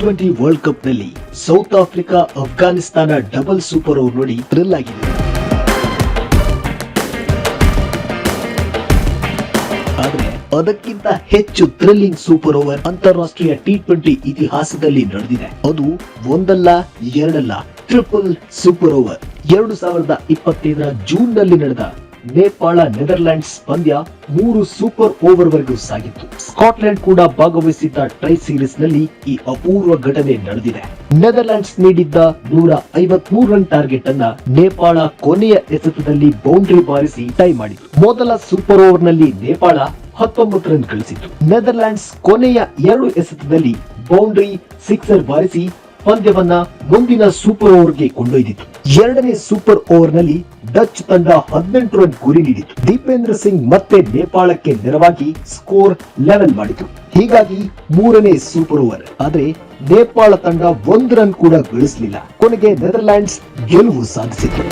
T20 world cup ನಲ್ಲಿ south Africa Afghanistan double super over ನೋಡಿ thrill ಆಗಿದೆ. ಆದರೆ ಅದಕ್ಕಿಂತ ಹೆಚ್ಚು ಥ್ರಿಲ್ಲಿಂಗ್ ಸೂಪರ್ ಓವರ್ ಅಂತಾರಾಷ್ಟ್ರೀಯ T20 ಇತಿಹಾಸದಲ್ಲಿ ನಡೆದಿದೆ. ಅದು ಒಂದಲ್ಲ ಎರಡಲ್ಲ, ಟ್ರಿಪಲ್ ಸೂಪರ್ ಓವರ್. 2025 ಜೂನ್ ನಲ್ಲಿ ನಡೆದ ನೇಪಾಳ ನೆದರ್ಲ್ಯಾಂಡ್ಸ್ ಪಂದ್ಯ 3 ಸೂಪರ್ ಓವರ್ ವರೆಗೂ ಸಾಗಿತ್ತು. ಸ್ಕಾಟ್ಲೆಂಡ್ ಕೂಡ ಭಾಗವಹಿಸಿದ್ದ ಟ್ರೈ ಸೀರೀಸ್ ನಲ್ಲಿ ಈ ಅಪೂರ್ವ ಘಟನೆ ನಡೆದಿದೆ. ನೆದರ್ಲ್ಯಾಂಡ್ಸ್ ನೀಡಿದ್ದ 153 ರನ್ ಟಾರ್ಗೆಟ್ ಅನ್ನ ನೇಪಾಳ ಕೊನೆಯ ಎಸೆತದಲ್ಲಿ ಬೌಂಡ್ರಿ ಬಾರಿಸಿ ಟೈ ಮಾಡಿತು. ಮೊದಲ ಸೂಪರ್ ಓವರ್ ನಲ್ಲಿ ನೇಪಾಳ 19 ರನ್ ಗಳಿಸಿತು. ನೆದರ್ಲ್ಯಾಂಡ್ಸ್ ಕೊನೆಯ 2 ಎಸೆತದಲ್ಲಿ ಬೌಂಡ್ರಿ, ಸಿಕ್ಸರ್ ಬಾರಿಸಿ ಪಂದ್ಯವನ್ನ ಮುಂದಿನ ಸೂಪರ್ ಓವರ್ಗೆ ಕೊಂಡೊಯ್ದಿತು. ಎರಡನೇ ಸೂಪರ್ ಓವರ್ ನಲ್ಲಿ ಡಚ್ ತಂಡ 18 ರನ್ ಗುರಿ ನೀಡಿತು. ದೀಪೇಂದ್ರ ಸಿಂಗ್ ಮತ್ತೆ ನೇಪಾಳಕ್ಕೆ ನೆರವಾಗಿ ಸ್ಕೋರ್ ಲೆವೆಲ್ ಮಾಡಿತು. ಹೀಗಾಗಿ ಮೂರನೇ ಸೂಪರ್ ಓವರ್. ಆದ್ರೆ ನೇಪಾಳ ತಂಡ 1 ರನ್ ಕೂಡ ಗಳಿಸಲಿಲ್ಲ. ಕೊನೆಗೆ ನೆದರ್ಲ್ಯಾಂಡ್ಸ್ ಗೆಲುವು ಸಾಧಿಸಿತು.